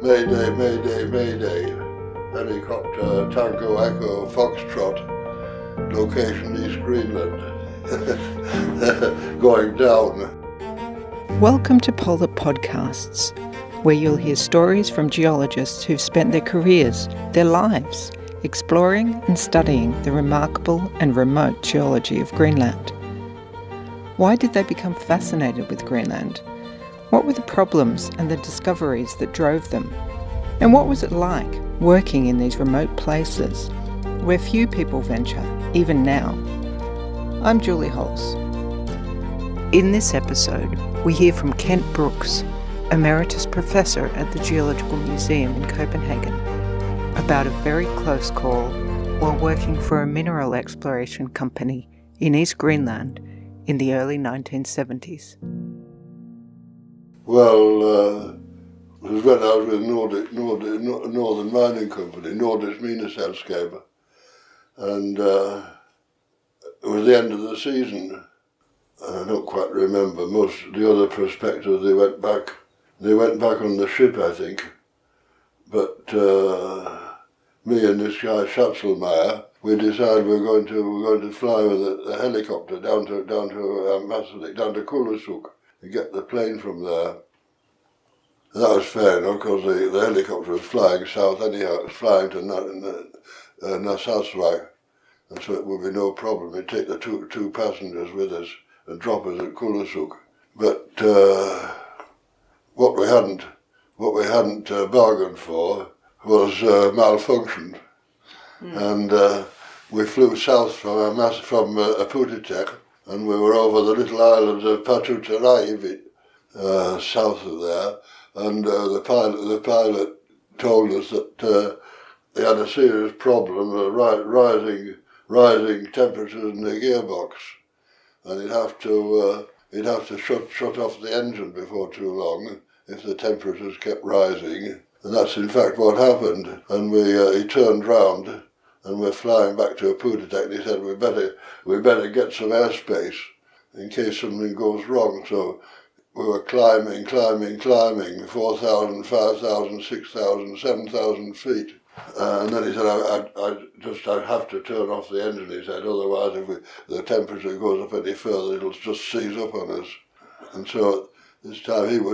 Mayday, mayday, mayday. Helicopter Tango Echo Foxtrot. Location East Greenland. Going down. Welcome to Polar Podcasts, where you'll hear stories from geologists who've spent their careers, their lives, exploring and studying the remarkable and remote geology of Greenland. Why did they become fascinated with Greenland? What were the problems and the discoveries that drove them? And what was it like working in these remote places where few people venture, even now? I'm Julie Hollis. In this episode, we hear from Kent Brooks, Emeritus Professor at the Geological Museum in Copenhagen, about a very close call while working for a mineral exploration company in East Greenland in the early 1970s. Well, it was when I was with Northern Mining Company, Nordisk Mineselskab, and it was the end of the season. I don't quite remember. Most of the other prospectors, they went back on the ship, I think. But me and this guy Schatzelmeier, we decided we're going to fly with a helicopter down to Masaryk, down to Kulusuk, and get the plane from there. And that was fair enough, because the helicopter was flying south anyhow. It was flying to Narsarsuaq, and so it would be no problem. We'd take the two passengers with us and drop us at Kulusuk. But what we hadn't bargained for was malfunctioned. And we flew south from Aputitek, and we were over the little islands of Patutaraivi, south of there, and the pilot told us that they had a serious problem of rising temperatures in the gearbox, and he'd have to shut off the engine before too long if the temperatures kept rising. And that's in fact what happened. And he turned round, and we're flying back to Aputitek, and he said we better get some airspace in case something goes wrong. So we were climbing 4,000, 5,000, 6,000, 7,000 feet. And then he said, I'd have to turn off the engine, he said, otherwise if the temperature goes up any further, it'll just seize up on us. And so this time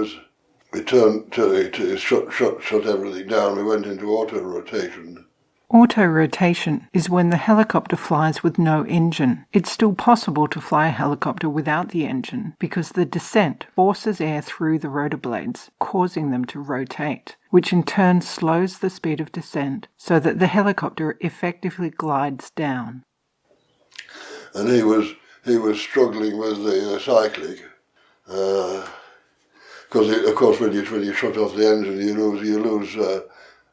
we turned to shut everything down. We went into auto-rotation. Auto-rotation is when the helicopter flies with no engine. It's still possible to fly a helicopter without the engine because the descent forces air through the rotor blades, causing them to rotate, which in turn slows the speed of descent so that the helicopter effectively glides down. And he was struggling with the cyclic, because of course when you shut off the engine, you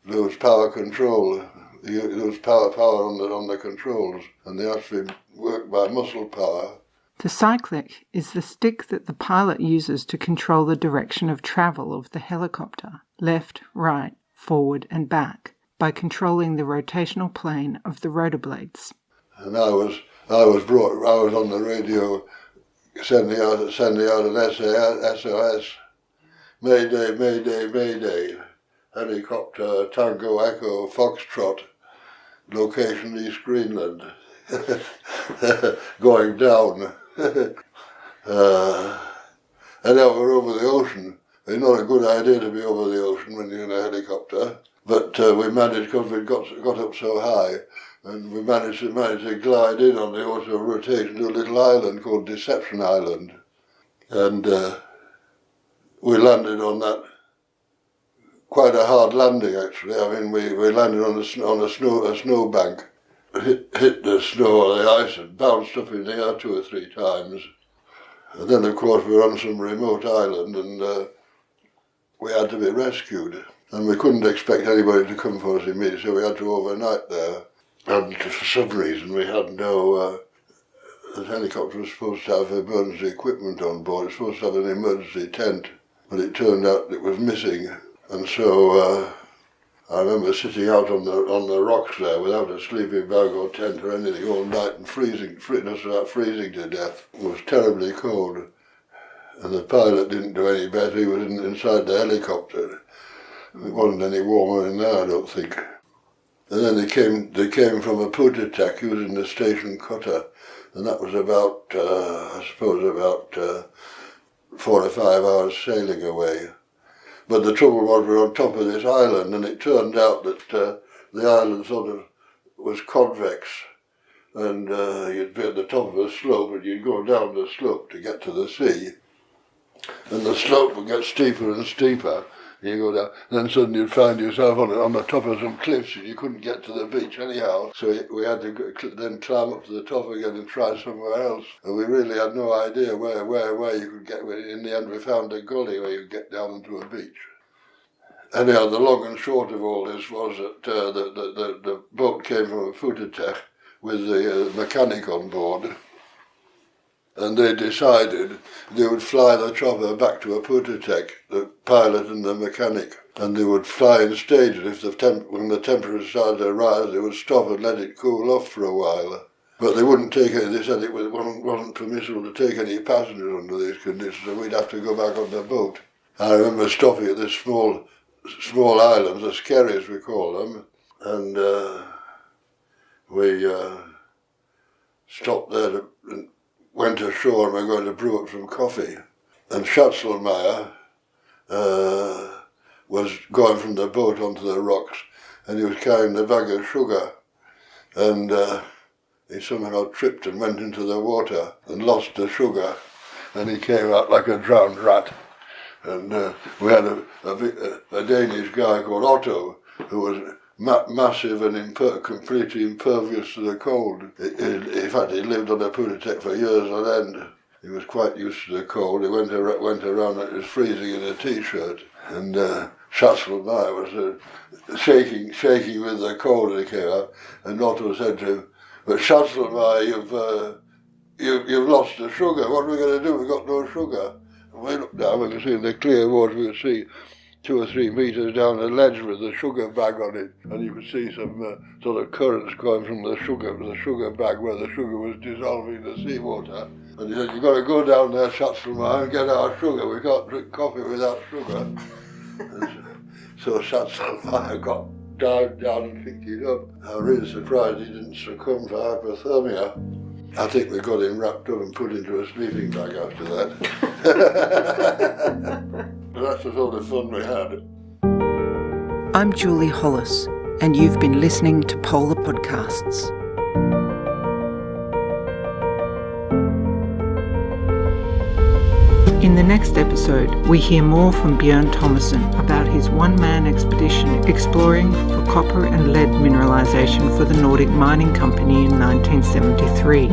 lose power control. You lose power on the controls, and they actually work by muscle power. The cyclic is the stick that the pilot uses to control the direction of travel of the helicopter, left, right, forward and back, by controlling the rotational plane of the rotor blades. And I was on the radio sending out an SOS. Mayday, mayday, mayday. Helicopter Tango Echo Foxtrot. Location East Greenland. Going down. And now we're over the ocean. It's not a good idea to be over the ocean when you're in a helicopter, but we managed, because we got up so high, and we managed to glide in on the auto rotation to a little island called Deception Island, and we landed on that. Quite a hard landing, actually. I mean, we landed on a snow bank, hit the snow or the ice and bounced up in the air 2 or 3 times. And then, of course, we were on some remote island, and we had to be rescued. And we couldn't expect anybody to come for us immediately, so we had to overnight there. And for some reason, we had no... the helicopter was supposed to have emergency equipment on board. It was supposed to have an emergency tent, but it turned out it was missing. And so I remember sitting out on the rocks there without a sleeping bag or tent or anything all night and freezing to death. It was terribly cold. And the pilot didn't do any better. He was inside the helicopter. It wasn't any warmer in there, I don't think. And then they came from a Pututek using the station cutter, and that was about, I suppose, about 4 or 5 hours sailing away. But the trouble was we were on top of this island, and it turned out that the island sort of was convex, and you'd be at the top of a slope, and you'd go down the slope to get to the sea, and the slope would get steeper and steeper. You go down, then suddenly you'd find yourself on the top of some cliffs, and you couldn't get to the beach anyhow. So we had to then climb up to the top again and try somewhere else. And we really had no idea where you could get. In the end, we found a gully where you could get down into a beach. Anyhow, the long and short of all this was that the boat came from a Pututek with the mechanic on board. And they decided they would fly the chopper back to a Pututek, the pilot and the mechanic, and they would fly in stages. When the temperature started to rise, they would stop and let it cool off for a while. But they wouldn't take any. They said it wasn't permissible to take any passengers under these conditions, and we'd have to go back on the boat. I remember stopping at this small island, the Skerries we call them, and we stopped there and went ashore, and we were going to brew up some coffee. And Schatzelmeier was going from the boat onto the rocks, and he was carrying a bag of sugar, and he somehow tripped and went into the water and lost the sugar, and he came out like a drowned rat. And we had a Danish guy called Otto, who was massive and completely impervious to the cold. In fact, he lived on a Pututek for years on end. He was quite used to the cold. He went around and was freezing in a t-shirt. And Schatzelmeier was shaking with the cold as he came out. And Otto said to him, "But Schatzelmeier, you've lost the sugar. What are we going to do? We've got no sugar." And we looked down, we could see in the clear water, we could see 2 or 3 metres down a ledge with a sugar bag on it, and you could see some sort of currents going from the sugar bag where the sugar was dissolving in the seawater. And he said, "You've got to go down there, Schatzelmeier, and get our sugar. We can't drink coffee without sugar." So Schatzelmeier got down and picked it up. I was really surprised he didn't succumb to hypothermia. I think we got him wrapped up and put into a sleeping bag after that. But that's the sort of fun we had. I'm Julie Hollis, and you've been listening to Polar Podcasts. In the next episode, we hear more from Bjørn Thomassen about his one-man expedition exploring for copper and lead mineralisation for the Nordic Mining Company in 1973.